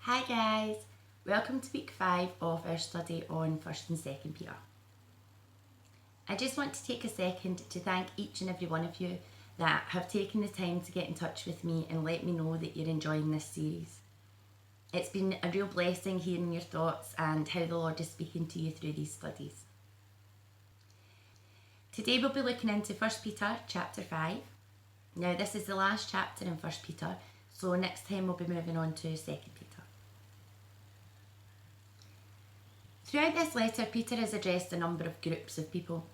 Hi guys, welcome to week 5 of our study on 1st and 2nd Peter. I just want to take a second to thank each and every one of you that have taken the time to get in touch with me and let me know that you're enjoying this series. It's been a real blessing hearing your thoughts and how the Lord is speaking to you through these studies. Today we'll be looking into 1st Peter chapter 5. Now this is the last chapter in 1st Peter, so next time we'll be moving on to 2nd Peter. Throughout this letter, Peter has addressed a number of groups of people.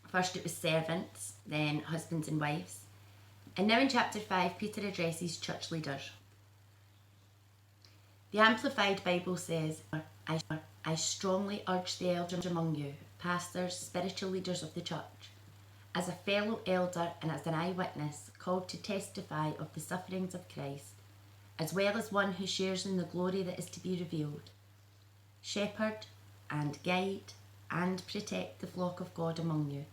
First it was servants, then husbands and wives. And now in chapter 5, Peter addresses church leaders. The Amplified Bible says, I strongly urge the elders among you, pastors, spiritual leaders of the church, as a fellow elder and as an eyewitness called to testify of the sufferings of Christ, as well as one who shares in the glory that is to be revealed. Shepherd and guide and protect the flock of God among you.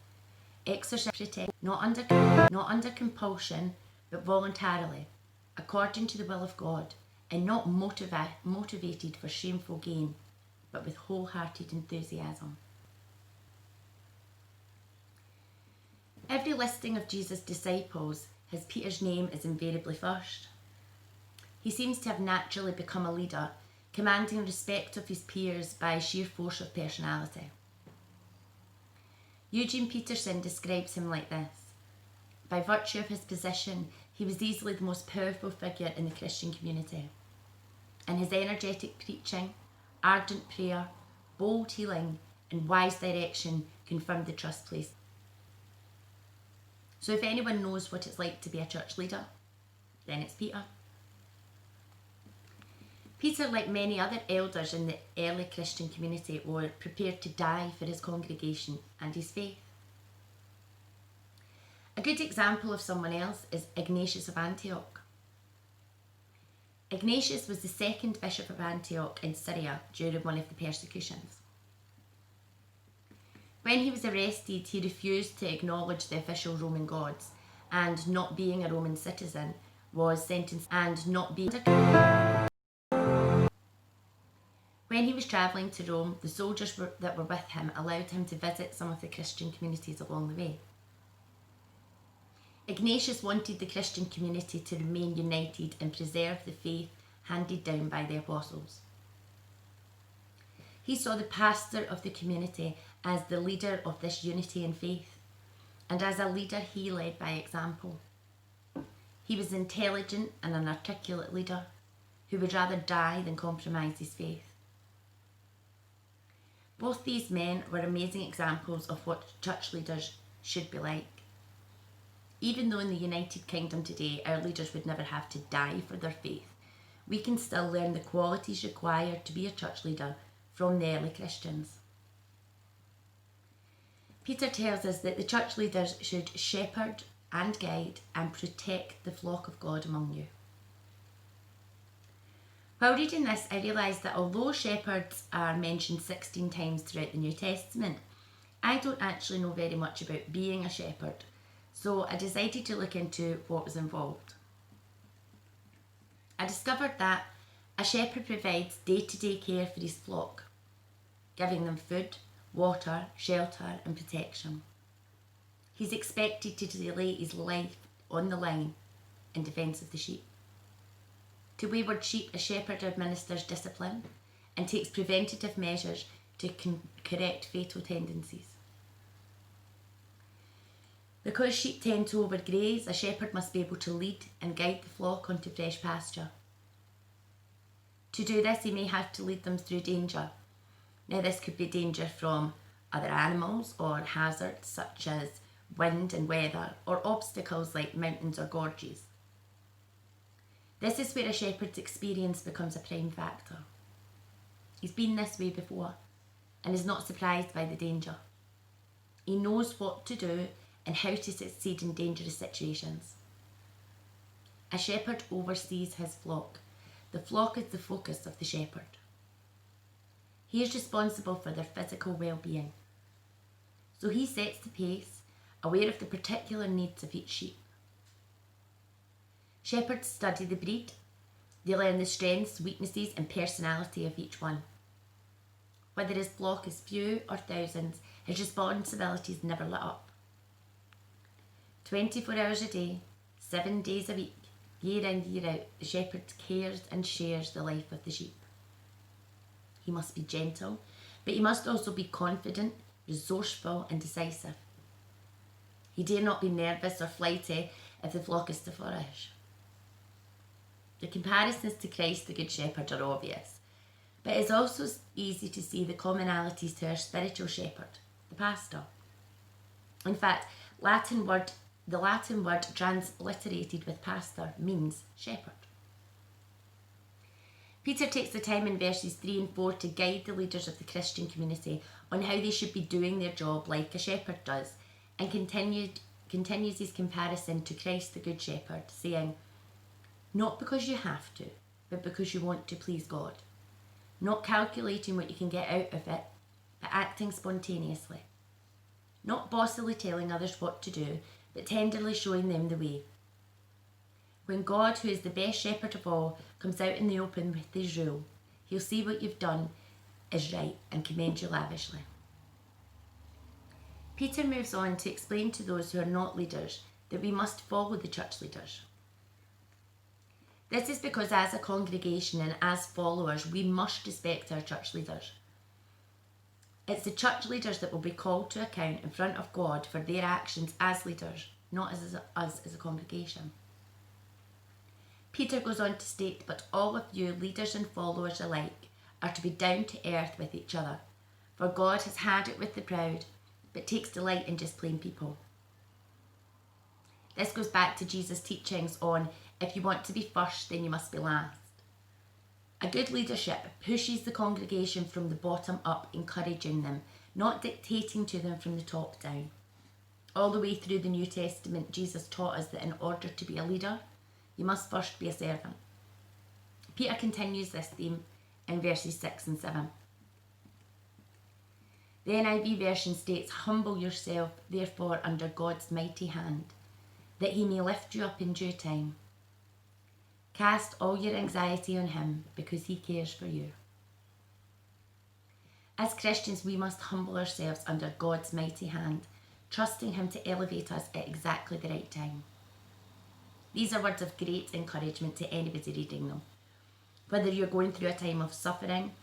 Exercise protect not under compulsion, but voluntarily, according to the will of God, and not motivated for shameful gain, but with wholehearted enthusiasm. Every listing of Jesus' disciples has Peter's name as invariably first. He seems to have naturally become a leader, commanding respect of his peers by sheer force of personality. Eugene Peterson describes him like this: by virtue of his position, he was easily the most powerful figure in the Christian community, and his energetic preaching, ardent prayer, bold healing, and wise direction confirmed the trust placed. So if anyone knows what it's like to be a church leader, then it's Peter. Peter, like many other elders in the early Christian community, were prepared to die for his congregation and his faith. A good example of someone else is Ignatius of Antioch. Ignatius was the second bishop of Antioch in Syria during one of the persecutions. When he was arrested, he refused to acknowledge the official Roman gods, and not being a Roman citizen, was sentenced and not being. When he was travelling to Rome, the soldiers that were with him allowed him to visit some of the Christian communities along the way. Ignatius wanted the Christian community to remain united and preserve the faith handed down by the apostles. He saw the pastor of the community as the leader of this unity and faith, and as a leader he led by example. He was intelligent and an articulate leader who would rather die than compromise his faith. Both these men were amazing examples of what church leaders should be like. Even though in the United Kingdom today our leaders would never have to die for their faith, we can still learn the qualities required to be a church leader from the early Christians. Peter tells us that the church leaders should shepherd and guide and protect the flock of God among you. While reading this, I realised that although shepherds are mentioned 16 times throughout the New Testament, I don't actually know very much about being a shepherd, so I decided to look into what was involved. I discovered that a shepherd provides day-to-day care for his flock, giving them food, water, shelter and protection. He's expected to lay his life on the line in defence of the sheep. To wayward sheep, a shepherd administers discipline and takes preventative measures to correct fatal tendencies. Because sheep tend to overgraze, a shepherd must be able to lead and guide the flock onto fresh pasture. To do this, he may have to lead them through danger. Now, this could be danger from other animals or hazards such as wind and weather, or obstacles like mountains or gorges. This is where a shepherd's experience becomes a prime factor. He's been this way before and is not surprised by the danger. He knows what to do and how to succeed in dangerous situations. A shepherd oversees his flock. The flock is the focus of the shepherd. He is responsible for their physical well-being. So he sets the pace, aware of the particular needs of each sheep. Shepherds study the breed They learn the strengths, weaknesses and personality of each one. Whether his flock is few or thousands, his responsibilities never let up. 24 hours a day, 7 days a week, year in, year out, the shepherd cares and shares the life of the sheep. He must be gentle, but he must also be confident, resourceful and decisive. He dare not be nervous or flighty if the flock is to flourish. The comparisons to Christ the Good Shepherd are obvious, but it's also easy to see the commonalities to our spiritual shepherd, the pastor. In fact, the Latin word transliterated with pastor means shepherd. Peter takes the time in verses 3 and 4 to guide the leaders of the Christian community on how they should be doing their job like a shepherd does, and continues his comparison to Christ the Good Shepherd, saying, not because you have to, but because you want to please God. Not calculating what you can get out of it, but acting spontaneously. Not bossily telling others what to do, but tenderly showing them the way. When God, who is the best shepherd of all, comes out in the open with his rule, he'll see what you've done is right and commend you lavishly. Peter moves on to explain to those who are not leaders that we must follow the church leaders. This is because as a congregation and as followers, we must respect our church leaders. It's the church leaders that will be called to account in front of God for their actions as leaders, not as us as a congregation. Peter goes on to state, but all of you, leaders and followers alike, are to be down to earth with each other, for God has had it with the proud, but takes delight in just plain people. This goes back to Jesus' teachings on, if you want to be first, then you must be last. A good leadership pushes the congregation from the bottom up, encouraging them, not dictating to them from the top down. All the way through the New Testament, Jesus taught us that in order to be a leader, you must first be a servant. Peter continues this theme in verses 6 and 7. The NIV version states, humble yourself, therefore, under God's mighty hand, that he may lift you up in due time. Cast all your anxiety on him, because he cares for you. As Christians, we must humble ourselves under God's mighty hand, trusting him to elevate us at exactly the right time. These are words of great encouragement to anybody reading them. Whether you're going through a time of suffering,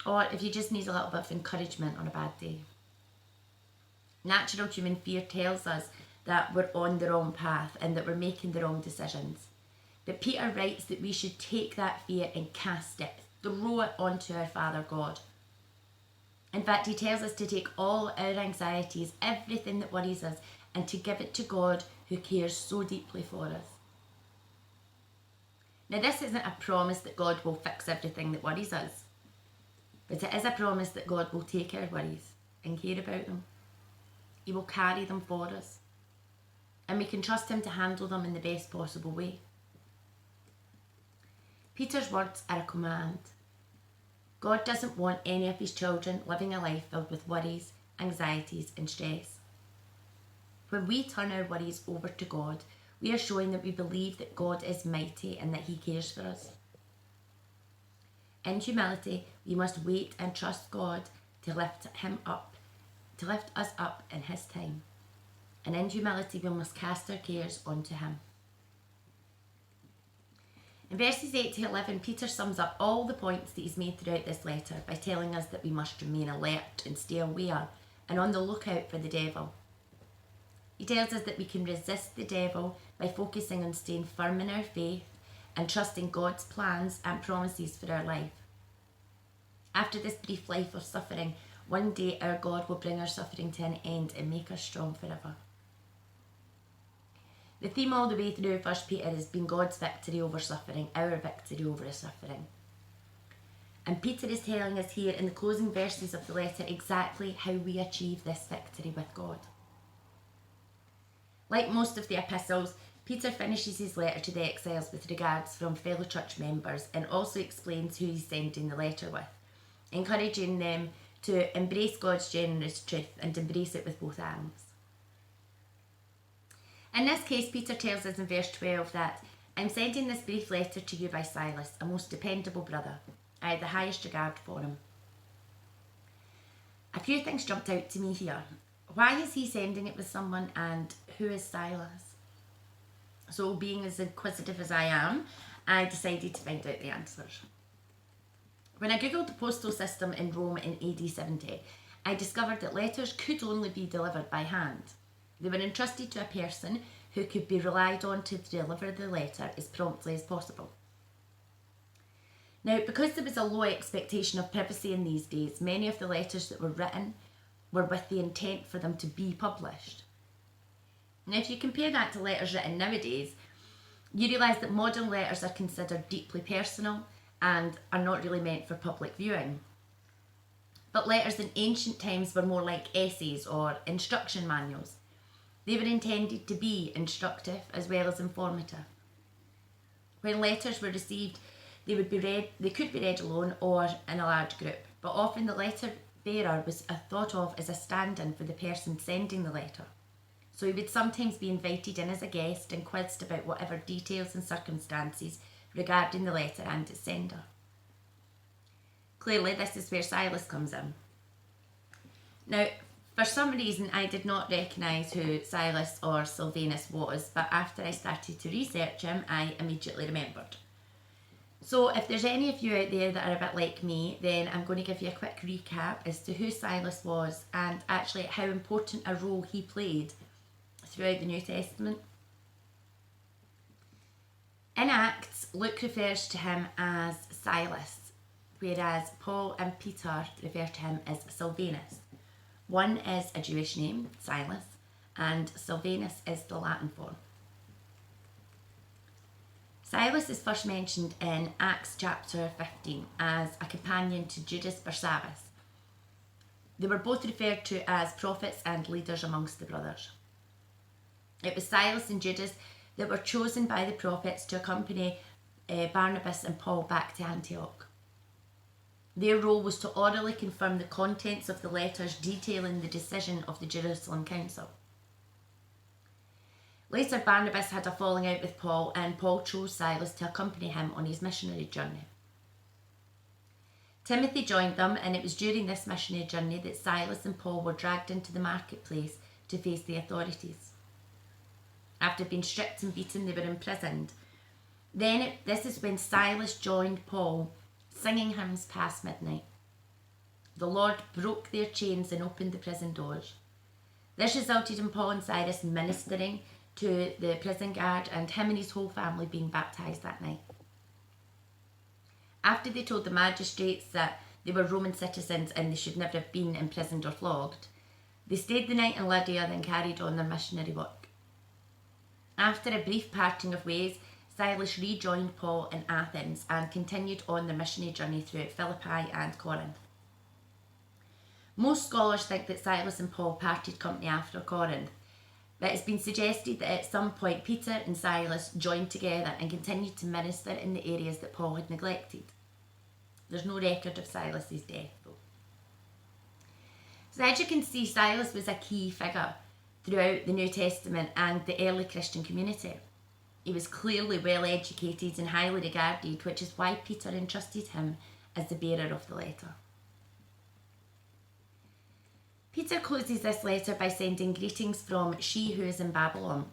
or if you just need a little bit of encouragement on a bad day. Natural human fear tells us that we're on the wrong path and that we're making the wrong decisions. But Peter writes that we should take that fear and cast it, throw it onto our Father God. In fact, he tells us to take all our anxieties, everything that worries us, and to give it to God who cares so deeply for us. Now, this isn't a promise that God will fix everything that worries us, but it is a promise that God will take our worries and care about them. He will carry them for us, and we can trust him to handle them in the best possible way. Peter's words are a command. God doesn't want any of his children living a life filled with worries, anxieties and stress. When we turn our worries over to God, we are showing that we believe that God is mighty and that he cares for us. In humility, we must wait and trust God to lift us up in his time. And in humility, we must cast our cares onto him. In verses 8 to 11, Peter sums up all the points that he's made throughout this letter by telling us that we must remain alert and stay aware and on the lookout for the devil. He tells us that we can resist the devil by focusing on staying firm in our faith and trusting God's plans and promises for our life. After this brief life of suffering, one day our God will bring our suffering to an end and make us strong forever. The theme all the way through 1 Peter has been God's victory over suffering, our victory over suffering. And Peter is telling us here in the closing verses of the letter exactly how we achieve this victory with God. Like most of the epistles, Peter finishes his letter to the exiles with regards from fellow church members and also explains who he's sending the letter with, encouraging them to embrace God's generous truth and embrace it with both arms. In this case, Peter tells us in verse 12 that I'm sending this brief letter to you by Silas, a most dependable brother. I had the highest regard for him. A few things jumped out to me here. Why is he sending it with someone, and who is Silas? So, being as inquisitive as I am, I decided to find out the answers. When I googled the postal system in Rome in AD 70, I discovered that letters could only be delivered by hand. They were entrusted to a person who could be relied on to deliver the letter as promptly as possible. Now, because there was a low expectation of privacy in these days, many of the letters that were written were with the intent for them to be published. Now, if you compare that to letters written nowadays, you realise that modern letters are considered deeply personal and are not really meant for public viewing. But letters in ancient times were more like essays or instruction manuals. They were intended to be instructive as well as informative. When letters were received, they could be read alone or in a large group, but often the letter bearer was thought of as a stand-in for the person sending the letter. So he would sometimes be invited in as a guest and quizzed about whatever details and circumstances regarding the letter and its sender. Clearly, this is where Silas comes in. Now, for some reason, I did not recognise who Silas or Silvanus was, but after I started to research him, I immediately remembered. So if there's any of you out there that are a bit like me, then I'm going to give you a quick recap as to who Silas was and actually how important a role he played throughout the New Testament. In Acts, Luke refers to him as Silas, whereas Paul and Peter refer to him as Silvanus. One is a Jewish name, Silas, and Silvanus is the Latin form. Silas is first mentioned in Acts chapter 15 as a companion to Judas Barsabbas. They were both referred to as prophets and leaders amongst the brothers. It was Silas and Judas that were chosen by the prophets to accompany Barnabas and Paul back to Antioch. Their role was to orally confirm the contents of the letters detailing the decision of the Jerusalem Council. Later, Barnabas had a falling out with Paul, and Paul chose Silas to accompany him on his missionary journey. Timothy joined them, and it was during this missionary journey that Silas and Paul were dragged into the marketplace to face the authorities. After being stripped and beaten, they were imprisoned. This is when Silas joined Paul, singing hymns past midnight. The Lord broke their chains and opened the prison doors. This resulted in Paul and Silas ministering to the prison guard and him and his whole family being baptised that night. After they told the magistrates that they were Roman citizens and they should never have been imprisoned or flogged, they stayed the night in Lydia, then carried on their missionary work. After a brief parting of ways, Silas rejoined Paul in Athens and continued on their missionary journey throughout Philippi and Corinth. Most scholars think that Silas and Paul parted company after Corinth, but it's been suggested that at some point Peter and Silas joined together and continued to minister in the areas that Paul had neglected. There's no record of Silas's death though. So as you can see, Silas was a key figure throughout the New Testament and the early Christian community. He was clearly well educated and highly regarded, which is why Peter entrusted him as the bearer of the letter. Peter closes this letter by sending greetings from she who is in Babylon.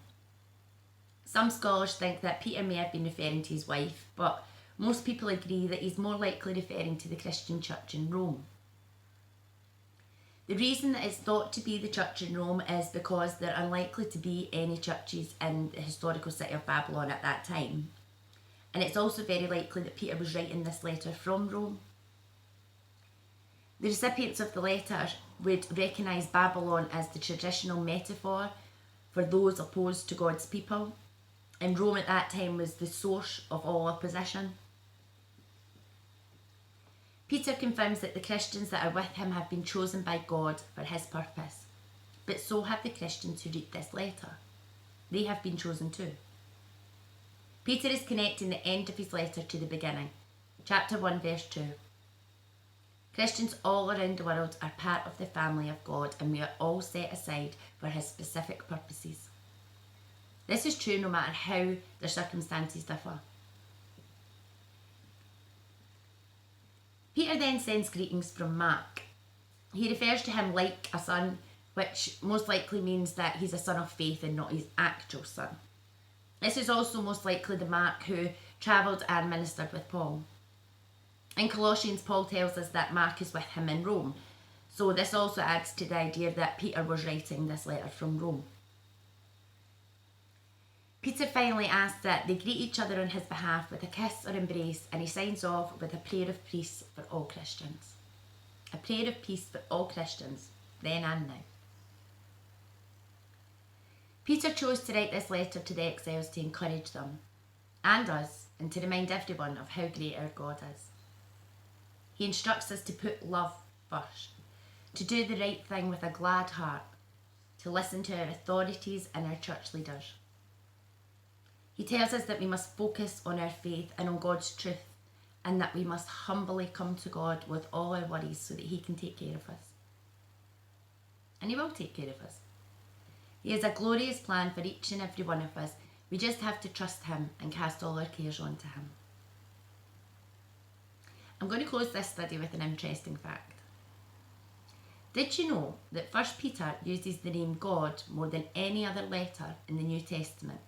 Some scholars think that Peter may have been referring to his wife, but most people agree that he's more likely referring to the Christian church in Rome. The reason that it's thought to be the church in Rome is because there are unlikely to be any churches in the historical city of Babylon at that time. And it's also very likely that Peter was writing this letter from Rome. The recipients of the letter would recognise Babylon as the traditional metaphor for those opposed to God's people, and Rome at that time was the source of all opposition. Peter confirms that the Christians that are with him have been chosen by God for his purpose, but so have the Christians who read this letter. They have been chosen too. Peter is connecting the end of his letter to the beginning. Chapter 1 verse 2. Christians all around the world are part of the family of God, and we are all set aside for his specific purposes. This is true no matter how their circumstances differ. Peter then sends greetings from Mark. He refers to him like a son, which most likely means that he's a son of faith and not his actual son. This is also most likely the Mark who travelled and ministered with Paul. In Colossians, Paul tells us that Mark is with him in Rome, so this also adds to the idea that Peter was writing this letter from Rome. Peter finally asks that they greet each other on his behalf with a kiss or embrace, and he signs off with a prayer of peace for all Christians. A prayer of peace for all Christians, then and now. Peter chose to write this letter to the exiles to encourage them, and us, and to remind everyone of how great our God is. He instructs us to put love first, to do the right thing with a glad heart, to listen to our authorities and our church leaders. He tells us that we must focus on our faith and on God's truth, and that we must humbly come to God with all our worries so that he can take care of us. And he will take care of us. He has a glorious plan for each and every one of us. We just have to trust him and cast all our cares onto him. I'm going to close this study with an interesting fact. Did you know that 1 Peter uses the name God more than any other letter in the New Testament?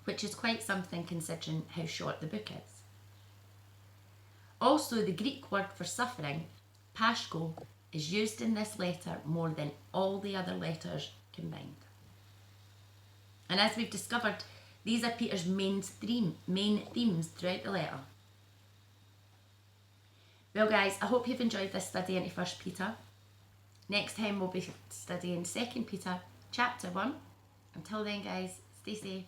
Which is quite something considering how short the book is. Also, the Greek word for suffering, pashko, is used in this letter more than all the other letters combined. And as we've discovered, these are Peter's main themes throughout the letter. Well guys, I hope you've enjoyed this study into 1 Peter. Next time we'll be studying 2 Peter chapter 1. Until then guys, stay safe.